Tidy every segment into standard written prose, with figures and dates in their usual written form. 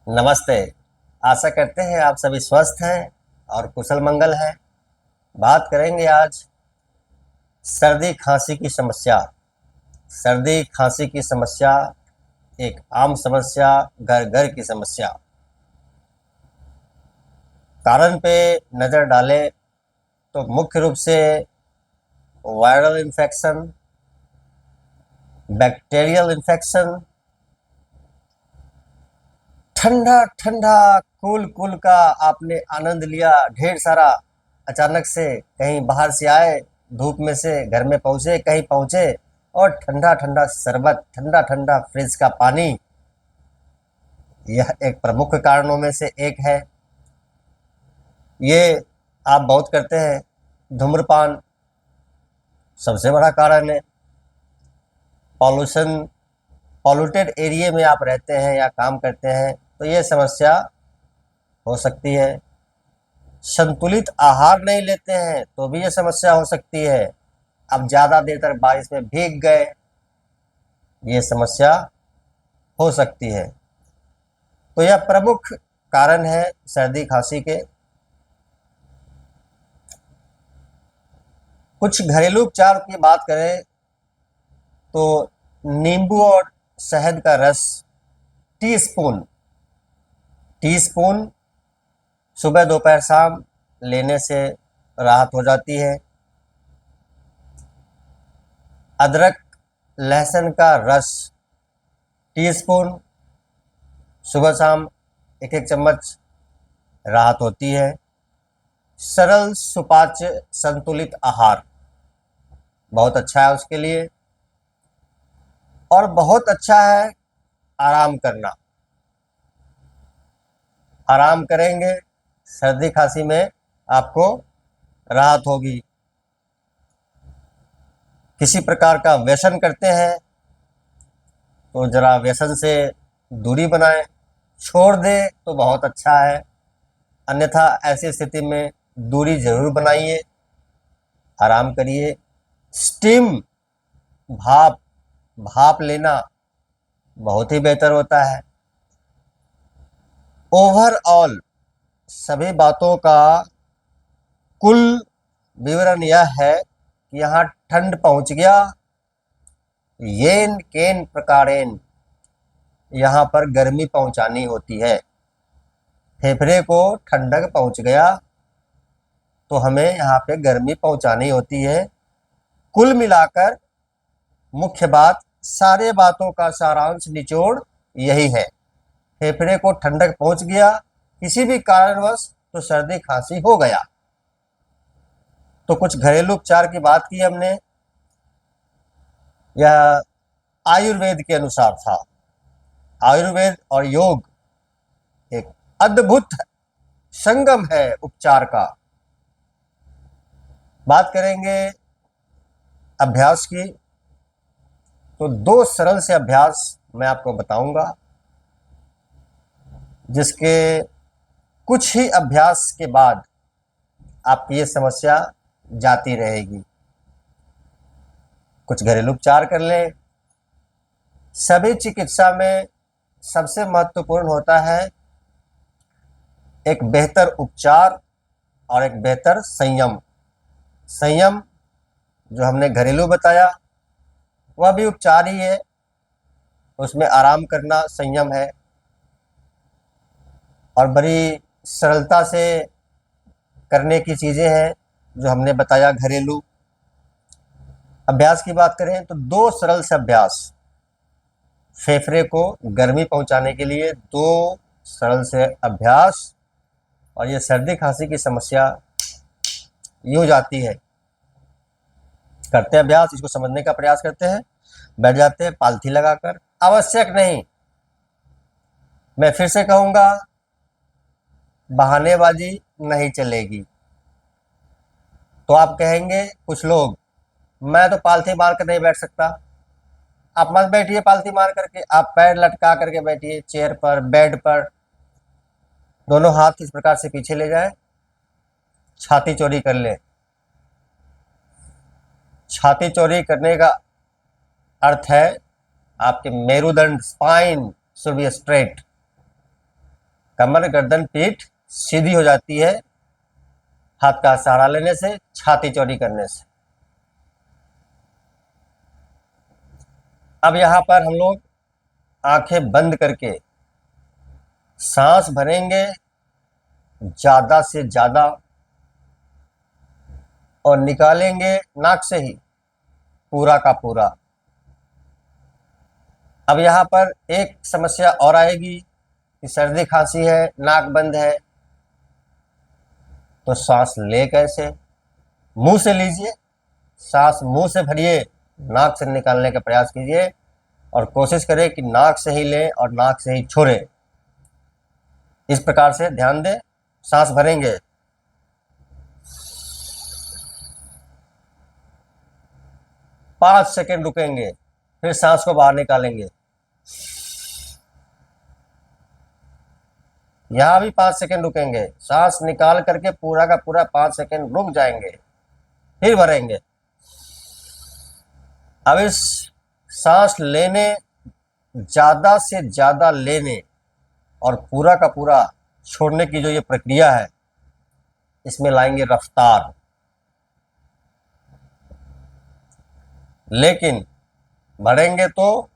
नमस्ते। आशा करते हैं आप सभी स्वस्थ हैं और कुशल मंगल हैं। बात करेंगे आज सर्दी खांसी की समस्या। सर्दी खांसी की समस्या एक आम समस्या, घर घर की समस्या। कारण पे नज़र डालें तो मुख्य रूप से वायरल इन्फेक्शन, बैक्टीरियल इन्फेक्शन, ठंडा ठंडा कूल कूल का आपने आनंद लिया ढेर सारा। अचानक से कहीं बाहर से आए, धूप में से घर में पहुंचे, कहीं पहुंचे और ठंडा ठंडा शरबत, ठंडा ठंडा फ्रिज का पानी, यह एक प्रमुख कारणों में से एक है। ये आप बहुत करते हैं। धूम्रपान सबसे बड़ा कारण है। पॉल्यूशन, पॉल्यूटेड एरिया में आप रहते हैं या काम करते हैं तो ये समस्या हो सकती है। संतुलित आहार नहीं लेते हैं तो भी ये समस्या हो सकती है। अब ज़्यादा देर तक बारिश में भीग गए, ये समस्या हो सकती है। तो यह प्रमुख कारण है सर्दी खांसी के। कुछ घरेलू उपचार की बात करें तो नींबू और शहद का रस टी स्पून सुबह दोपहर शाम लेने से राहत हो जाती है। अदरक लहसुन का रस टी स्पून सुबह शाम एक एक चम्मच राहत होती है। सरल सुपाच्य संतुलित आहार बहुत अच्छा है उसके लिए। और बहुत अच्छा है आराम करना। आराम करेंगे, सर्दी खांसी में आपको राहत होगी। किसी प्रकार का व्यसन करते हैं तो जरा व्यसन से दूरी बनाएं, छोड़ दे तो बहुत अच्छा है। अन्यथा ऐसी स्थिति में दूरी जरूर बनाइए, आराम करिए। स्टीम, भाप भाप लेना बहुत ही बेहतर होता है। ओवरऑल सभी बातों का कुल विवरण यह है कि यहाँ ठंड पहुंच गया, येन केन प्रकारेण यहाँ पर गर्मी पहुंचानी होती है। फेफड़े को ठंडक पहुंच गया तो हमें यहाँ पे गर्मी पहुंचानी होती है। कुल मिलाकर मुख्य बात, सारे बातों का सारांश निचोड़ यही है। फेफड़े को ठंडक पहुंच गया किसी भी कारणवश तो सर्दी खांसी हो गया। तो कुछ घरेलू उपचार की बात की हमने, यह आयुर्वेद के अनुसार था। आयुर्वेद और योग एक अद्भुत संगम है उपचार का। बात करेंगे अभ्यास की तो दो सरल से अभ्यास मैं आपको बताऊंगा, जिसके कुछ ही अभ्यास के बाद आपकी ये समस्या जाती रहेगी। कुछ घरेलू उपचार कर लें। सभी चिकित्सा में सबसे महत्वपूर्ण होता है एक बेहतर उपचार और एक बेहतर संयम। संयम जो हमने घरेलू बताया वह भी उपचार ही है, उसमें आराम करना संयम है। और बड़ी सरलता से करने की चीज़ें हैं जो हमने बताया घरेलू। अभ्यास की बात करें तो दो सरल से अभ्यास, फेफड़े को गर्मी पहुंचाने के लिए दो सरल से अभ्यास, और ये सर्दी खांसी की समस्या यूँ जाती है। करते हैं अभ्यास, इसको समझने का प्रयास करते हैं। बैठ जाते हैं पालथी लगाकर। आवश्यक नहीं, मैं फिर से कहूँगा, बहानेबाजी नहीं चलेगी। तो आप कहेंगे कुछ लोग, मैं तो पालथी मार कर नहीं बैठ सकता। आप मत बैठिए पालथी मार करके, आप पैर लटका करके बैठिए चेयर पर, बेड पर। दोनों हाथ इस प्रकार से पीछे ले जाए, छाती चौड़ी कर ले। छाती चौड़ी करने का अर्थ है आपके मेरुदंड, स्पाइन शुड बी स्ट्रेट। कमर, गर्दन, पीठ सीधी हो जाती है हाथ का सहारा लेने से, छाती चौड़ी करने से। अब यहां पर हम लोग आंखें बंद करके सांस भरेंगे ज्यादा से ज्यादा और निकालेंगे नाक से ही पूरा का पूरा। अब यहां पर एक समस्या और आएगी कि सर्दी खांसी है, नाक बंद है, तो सांस ले कैसे? मुंह से लीजिए, सांस मुंह से भरिए, नाक से निकालने का प्रयास कीजिए और कोशिश करें कि नाक से ही लें और नाक से ही छोड़ें। इस प्रकार से ध्यान दें। सांस भरेंगे, 5 सेकंड रुकेंगे, फिर सांस को बाहर निकालेंगे। यहां भी 5 सेकंड रुकेंगे, सांस निकाल करके पूरा का पूरा 5 सेकंड रुक जाएंगे, फिर भरेंगे। अब इस सांस लेने, ज्यादा से ज्यादा लेने और पूरा का पूरा छोड़ने की जो ये प्रक्रिया है, इसमें लाएंगे रफ्तार। लेकिन भरेंगे तो,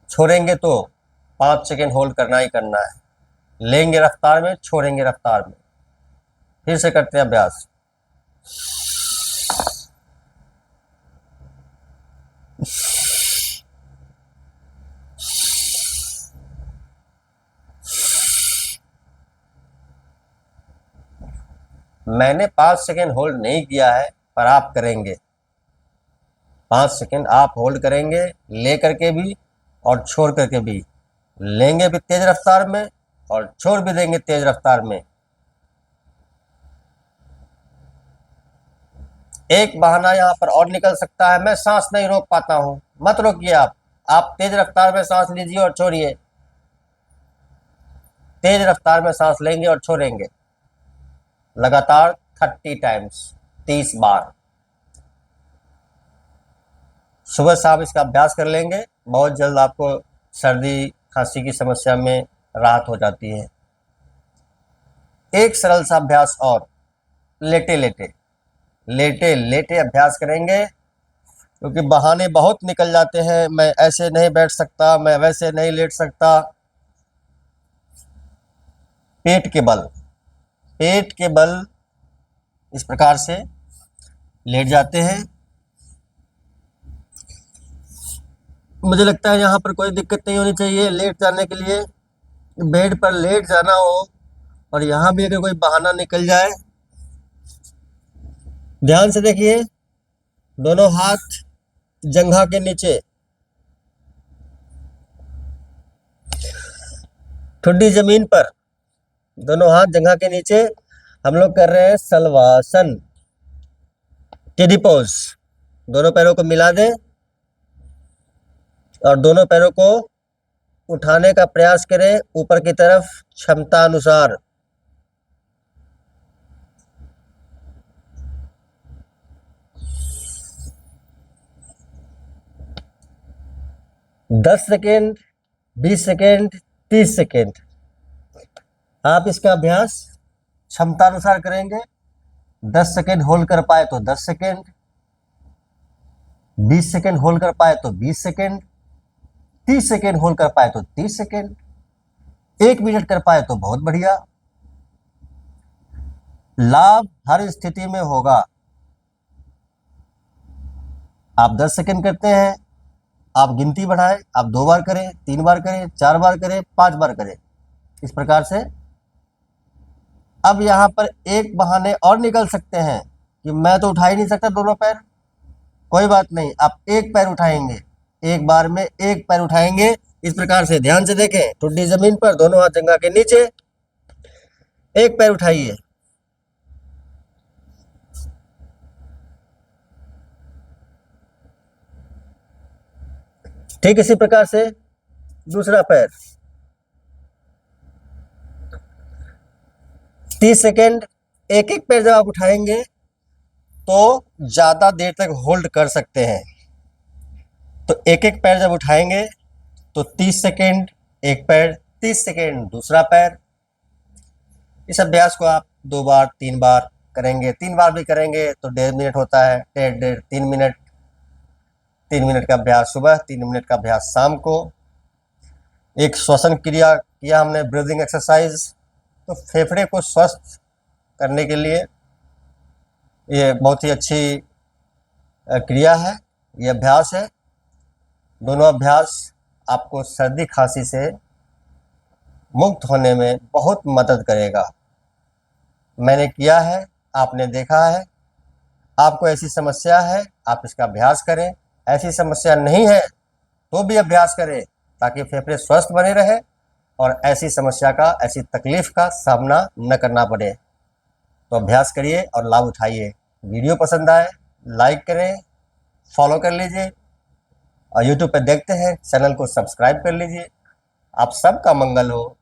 छोड़ेंगे तो 5 सेकंड होल्ड करना ही करना है। लेंगे रफ्तार में, छोड़ेंगे रफ्तार में। फिर से करते हैं अभ्यास। मैंने 5 सेकंड होल्ड नहीं किया है, पर आप करेंगे। 5 सेकंड आप होल्ड करेंगे, ले करके भी और छोड़ करके भी। लेंगे भी तेज रफ्तार में और छोड़ भी देंगे तेज रफ्तार में। एक बहाना यहां पर और निकल सकता है, मैं सांस नहीं रोक पाता हूं। मत रोकिए आप तेज रफ्तार में सांस लीजिए और छोड़िए। तेज रफ्तार में सांस लेंगे और छोड़ेंगे लगातार 30 टाइम्स, 30 बार। सुबह शाम इसका अभ्यास कर लेंगे, बहुत जल्द आपको सर्दी खांसी की समस्या में राहत हो जाती है। एक सरल सा अभ्यास और, लेटे लेटे लेटे लेटे अभ्यास करेंगे, क्योंकि बहाने बहुत निकल जाते हैं। मैं ऐसे नहीं बैठ सकता, मैं वैसे नहीं लेट सकता। पेट के बल इस प्रकार से लेट जाते हैं। मुझे लगता है यहाँ पर कोई दिक्कत नहीं होनी चाहिए लेट जाने के लिए। बेड पर लेट जाना हो और यहाँ भी अगर कोई बहाना निकल जाए, ध्यान से देखिए। दोनों हाथ जंघा के नीचे, ठुड्डी जमीन पर, दोनों हाथ जंघा के नीचे। हम लोग कर रहे हैं सलवासन, टेडी पोज। दोनों पैरों को मिला दें और दोनों पैरों को उठाने का प्रयास करें ऊपर की तरफ, क्षमता अनुसार। दस सेकेंड, 20 सेकेंड, 30 सेकेंड आप इसका अभ्यास क्षमता अनुसार करेंगे। 10 सेकेंड होल्ड कर पाए तो 10 सेकेंड, 20 सेकेंड होल्ड कर पाए तो 20 सेकेंड, 30 सेकेंड होल्ड कर पाए तो 30 सेकेंड, 1 मिनट कर पाए तो बहुत बढ़िया। लाभ हर स्थिति में होगा। आप 10 सेकेंड करते हैं, आप गिनती बढ़ाएं, आप 2 बार करें, 3 बार करें, 4 बार करें, 5 बार करें, इस प्रकार से। अब यहां पर एक बहाने और निकल सकते हैं कि मैं तो उठा ही नहीं सकता दोनों पैर। कोई बात नहीं, आप एक पैर उठाएंगे, एक बार में एक पैर उठाएंगे। इस प्रकार से ध्यान से देखें, ठुड्डी जमीन पर, दोनों हाथ जंघा के नीचे, एक पैर उठाइए। ठीक इसी प्रकार से दूसरा पैर। 30 सेकेंड। एक एक पैर जब आप उठाएंगे तो ज्यादा देर तक होल्ड कर सकते हैं। तो एक एक पैर जब उठाएंगे तो 30 सेकेंड एक पैर, 30 सेकेंड दूसरा पैर। इस अभ्यास को आप 2 बार 3 बार करेंगे, 3 बार भी करेंगे तो 1.5 मिनट होता है, 3 मिनट। 3 मिनट का अभ्यास सुबह, 3 मिनट का अभ्यास शाम को। एक श्वसन क्रिया किया हमने, ब्रीदिंग एक्सरसाइज। तो फेफड़े को स्वस्थ करने के लिए ये बहुत ही अच्छी क्रिया है, ये अभ्यास है। दोनों अभ्यास आपको सर्दी खांसी से मुक्त होने में बहुत मदद करेगा। मैंने किया है, आपने देखा है। आपको ऐसी समस्या है, आप इसका अभ्यास करें। ऐसी समस्या नहीं है तो भी अभ्यास करें, ताकि फेफड़े स्वस्थ बने रहे और ऐसी समस्या का, ऐसी तकलीफ का सामना न करना पड़े। तो अभ्यास करिए और लाभ उठाइए। वीडियो पसंद आए लाइक करें, फॉलो कर लीजिए, और यूट्यूब पे देखते हैं चैनल को सब्सक्राइब कर लीजिए। आप सबका मंगल हो।